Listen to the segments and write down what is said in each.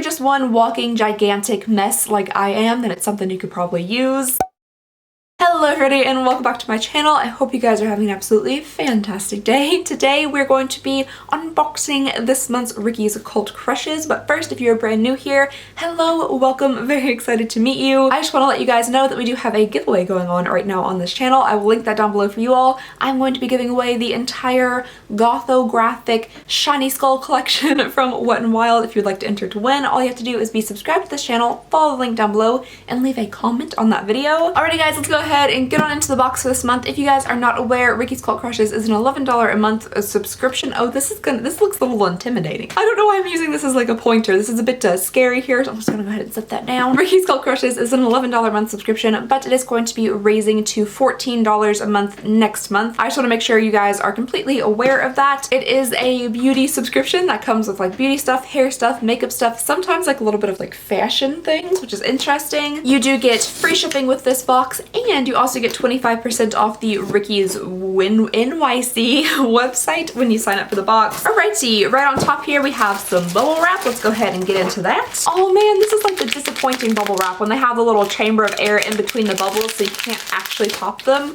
just one walking gigantic mess like I am, then it's something you could probably use. Hello everybody and welcome back to my channel. I hope you guys are having an absolutely fantastic day. Today we're going to be unboxing this month's Ricky's Cult Crushes, but first, if you're brand new here, hello, welcome, very excited to meet you. I just want to let you guys know that we do have a giveaway going on right now on this channel. I will link that down below for you all. I'm going to be giving away the entire Gothographic Shiny Skull collection from Wet n Wild. If you'd like to enter to win, all you have to do is be subscribed to this channel, follow the link down below, and leave a comment on that video. Alrighty guys, let's go ahead and get on into the box for this month. If you guys are not aware, Ricky's Cult Crushes is an $11 a month subscription. Oh, this looks a little intimidating. I don't know why I'm using this as like a pointer. This is a bit scary here, so I'm just gonna go ahead and set that down. Ricky's Cult Crushes is an $11 a month subscription, but it is going to be raising to $14 a month next month. I just want to make sure you guys are completely aware of that. It is a beauty subscription that comes with like beauty stuff, hair stuff, makeup stuff, sometimes like a little bit of like fashion things, which is interesting. You do get free shipping with this box, and you also get 25% off the Ricky's NYC website when you sign up for the box. Alrighty, right on top here we have some bubble wrap. Let's go ahead and get into that. Oh man, this is like the disappointing bubble wrap when they have the little chamber of air in between the bubbles so you can't actually pop them.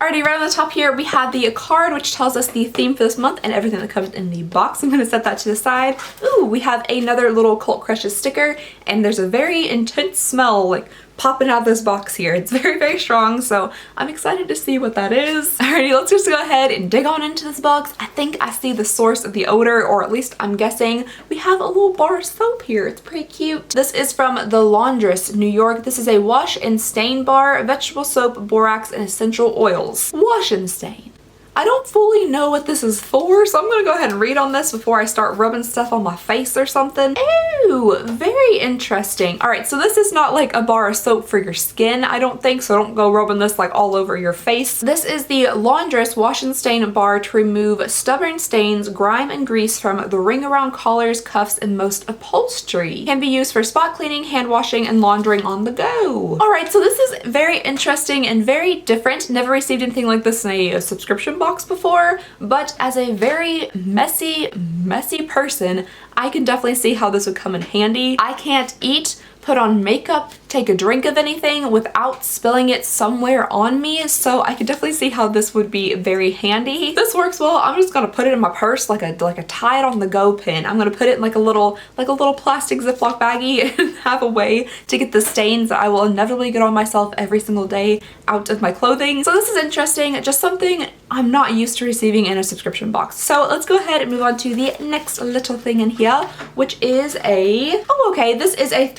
Alrighty, right on the top here we have the card which tells us the theme for this month and everything that comes in the box. I'm going to set that to the side. Ooh, we have another little Cult Crushes sticker, and there's a very intense smell like popping out of this box here. It's very, very strong, so I'm excited to see what that is. Alrighty, let's just go ahead and dig on into this box. I think I see the source of the odor, or at least I'm guessing. We have a little bar of soap here. It's pretty cute. This is from the Adesse New York. This is a wash and stain bar, vegetable soap, borax, and essential oils. Wash and stain. I don't fully know what this is for, so I'm gonna go ahead and read on this before I start rubbing stuff on my face or something. Ooh, very interesting. All right, so this is not like a bar of soap for your skin, I don't think, so don't go rubbing this like all over your face. This is the Adesse Wash and Stain Bar to remove stubborn stains, grime, and grease from the ring around collars, cuffs, and most upholstery. Can be used for spot cleaning, hand washing, and laundering on the go. All right, so this is very interesting and very different. Never received anything like this in a subscription box before, but as a very messy person, I can definitely see how this would come in handy. I can't eat, put on makeup, take a drink of anything without spilling it somewhere on me, so I could definitely see how this would be very handy. This works well. I'm just gonna put it in my purse like a tie it on the go pin. I'm gonna put it in like a little plastic Ziploc baggie and have a way to get the stains that I will inevitably get on myself every single day out of my clothing. So this is interesting, just something I'm not used to receiving in a subscription box. So let's go ahead and move on to the next little thing in here, which is this is a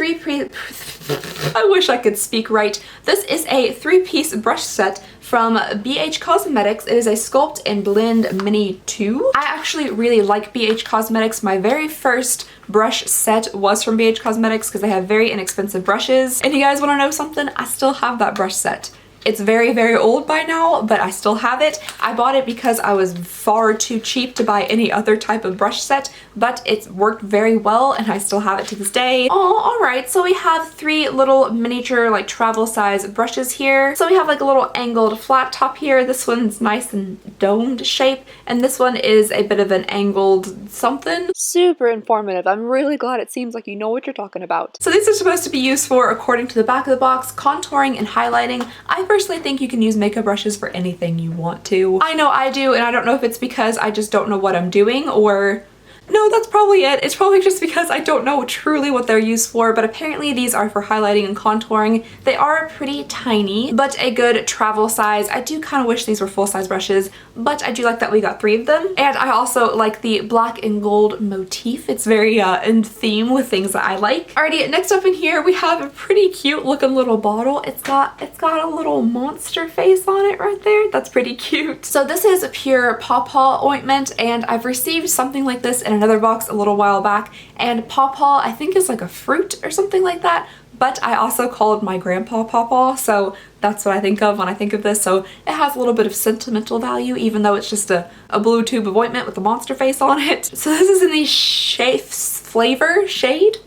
I wish I could speak right. This is a 3-piece brush set from BH Cosmetics. It is a Sculpt and Blend Mini 2. I actually really like BH Cosmetics. My very first brush set was from BH Cosmetics because they have very inexpensive brushes. And you guys want to know something? I still have that brush set. It's very, very old by now, but I still have it. I bought it because I was far too cheap to buy any other type of brush set, but it's worked very well and I still have it to this day. Oh, all right, so we have 3 little miniature like travel size brushes here. So we have like a little angled flat top here. This one's nice and domed shape, and this one is a bit of an angled something. Super informative. I'm really glad it seems like you know what you're talking about. So these are supposed to be used for, according to the back of the box, contouring and highlighting. I personally think you can use makeup brushes for anything you want to. I know I do, and I don't know if it's because I just don't know what I'm doing, or no, that's probably it. It's probably just because I don't know truly what they're used for, but apparently these are for highlighting and contouring. They are pretty tiny, but a good travel size. I do kind of wish these were full-size brushes, but I do like that we got 3 of them. And I also like the black and gold motif. It's very in theme with things that I like. Alrighty, next up in here we have a pretty cute looking little bottle. It's got a little monster face on it right there. That's pretty cute. So this is a pure pawpaw ointment, and I've received something like this in another box a little while back, and pawpaw I think is like a fruit or something like that, but I also called my grandpa Pawpaw, so That's what I think of when I think of this, so it has a little bit of sentimental value even though it's just a blue tube of ointment with a monster face on it. So this is in the shade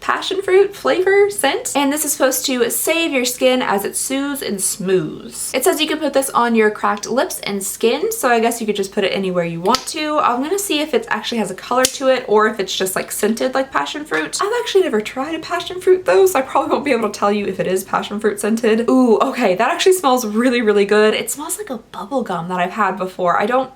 passion fruit flavor scent, and this is supposed to save your skin as it soothes and smooths. It says you can put this on your cracked lips and skin, so I guess you could just put it anywhere you want to. I'm gonna see if it actually has a color to it or if it's just like scented like passion fruit. I've actually never tried a passion fruit though, so I probably won't be able to tell you if it is passion fruit scented. Ooh, okay, that actually smells really, really good. It smells like a bubble gum that I've had before. I don't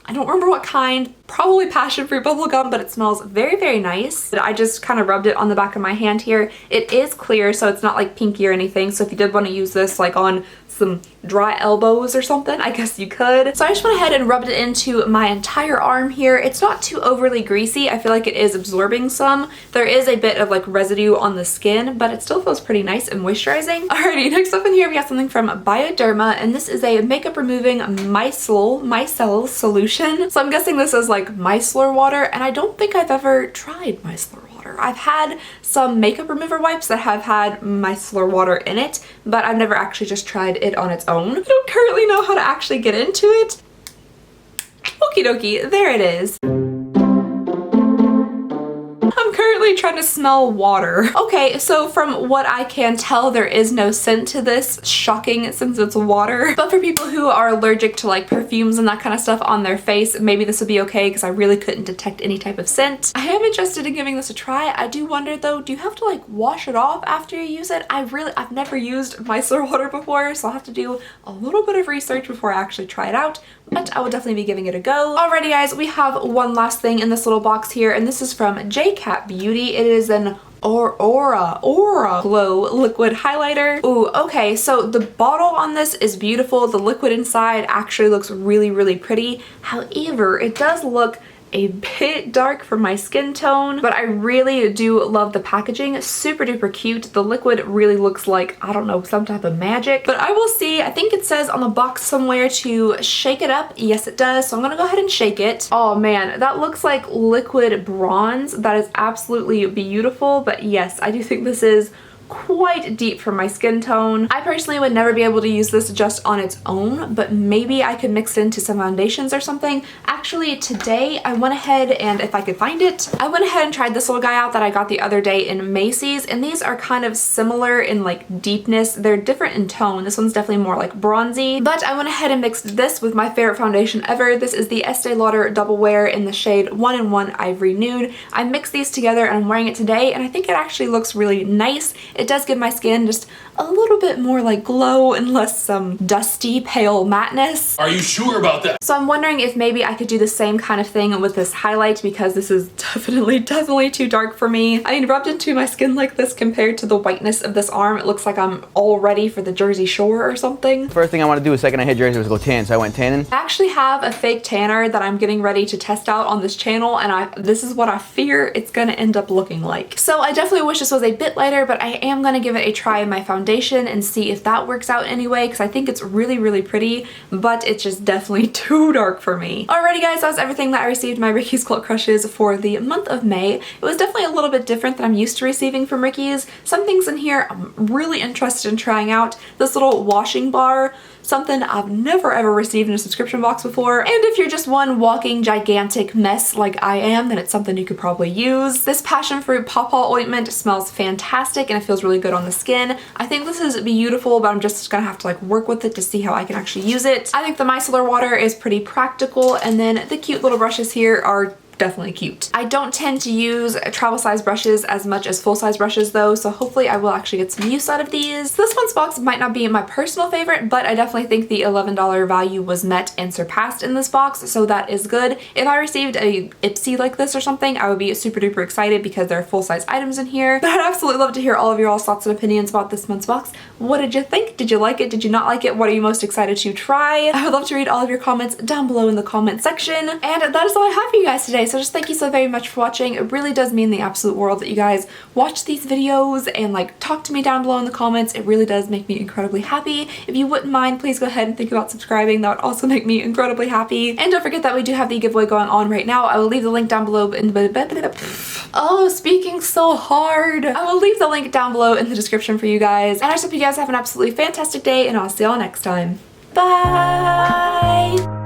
remember what kind, probably passion fruit bubblegum, but it smells very, very nice. I just kind of rubbed it on the back of my hand here. It is clear, so it's not like pinky or anything. So if you did want to use this like on some dry elbows or something, I guess you could. So I just went ahead and rubbed it into my entire arm here. It's not too overly greasy. I feel like it is absorbing some. There is a bit of like residue on the skin, but it still feels pretty nice and moisturizing. Alrighty, next up in here we got something from Bioderma, and this is a makeup removing micellar solution. So I'm guessing this is like micellar water, and I don't think I've ever tried micellar water. I've had some makeup remover wipes that have had micellar water in it, but I've never actually just tried it on its own. I don't currently know how to actually get into it. Okie dokie, there it is. I'm currently trying to smell water. Okay, so from what I can tell, there is no scent to this. Shocking since it's water. But for people who are allergic to like perfumes and that kind of stuff on their face, maybe this would be okay because I really couldn't detect any type of scent. I am interested in giving this a try. I do wonder though, do you have to like wash it off after you use it? I've never used micellar water before, so I'll have to do a little bit of research before I actually try it out, but I will definitely be giving it a go. Alrighty guys, we have one last thing in this little box here, and this is from JCat Beauty. It is an Aura Glow liquid highlighter. Ooh, okay, so the bottle on this is beautiful. The liquid inside actually looks really, really pretty. However, it does look a bit dark for my skin tone, but I really do love the packaging. Super duper cute. The liquid really looks like, I don't know, some type of magic, but I will see. I think it says on the box somewhere to shake it up. Yes, it does. So I'm gonna go ahead and shake it. Oh man, that looks like liquid bronze. That is absolutely beautiful, but yes, I do think this is quite deep for my skin tone. I personally would never be able to use this just on its own, but maybe I could mix it into some foundations or something. Actually, today I went ahead and, if I could find it, I went ahead and tried this little guy out that I got the other day in Macy's, and these are kind of similar in like deepness. They're different in tone. This one's definitely more like bronzy, but I went ahead and mixed this with my favorite foundation ever. This is the Estee Lauder Double Wear in the shade 1-in-1 Ivory Nude. I mixed these together and I'm wearing it today, and I think it actually looks really nice. It does give my skin just a little bit more like glow and less dusty pale mateness. Are you sure about that? So I'm wondering if maybe I could do the same kind of thing with this highlight, because this is definitely too dark for me. I mean, rubbed into my skin like this compared to the whiteness of this arm, it looks like I'm all ready for the Jersey Shore or something. First thing I want to do the second I hit Jersey was go tan, so I went tanning. I actually have a fake tanner that I'm getting ready to test out on this channel, and this is what I fear it's gonna end up looking like. So I definitely wish this was a bit lighter, but I am gonna give it a try in my foundation and see if that works out anyway, because I think it's really, really pretty, but it's just definitely too dark for me. Alrighty guys, that was everything that I received my Ricky's Cult Crushes for the month of May. It was definitely a little bit different than I'm used to receiving from Ricky's. Some things in here I'm really interested in trying out. This little washing bar, something I've never ever received in a subscription box before. And if you're just one walking gigantic mess like I am, then it's something you could probably use. This passion fruit pawpaw ointment smells fantastic and it feels really good on the skin. I think this is beautiful, but I'm just gonna have to like work with it to see how I can actually use it. I think the micellar water is pretty practical, and then the cute little brushes here are definitely cute. I don't tend to use travel size brushes as much as full size brushes though, so hopefully I will actually get some use out of these. This month's box might not be my personal favorite, but I definitely think the $11 value was met and surpassed in this box, so that is good. If I received a Ipsy like this or something, I would be super duper excited because there are full size items in here. But I'd absolutely love to hear all of your all's thoughts and opinions about this month's box. What did you think? Did you like it? Did you not like it? What are you most excited to try? I would love to read all of your comments down below in the comment section. And that is all I have for you guys today. day. So just thank you so very much for watching. It really does mean the absolute world that you guys watch these videos and like talk to me down below in the comments. It really does make me incredibly happy. If you wouldn't mind, please go ahead and think about subscribing. That would also make me incredibly happy. And don't forget that we do have the giveaway going on right now. I will leave the link down below in the speaking so hard. I will leave the link down below in the description for you guys. And I just hope you guys have an absolutely fantastic day, and I'll see y'all next time. Bye!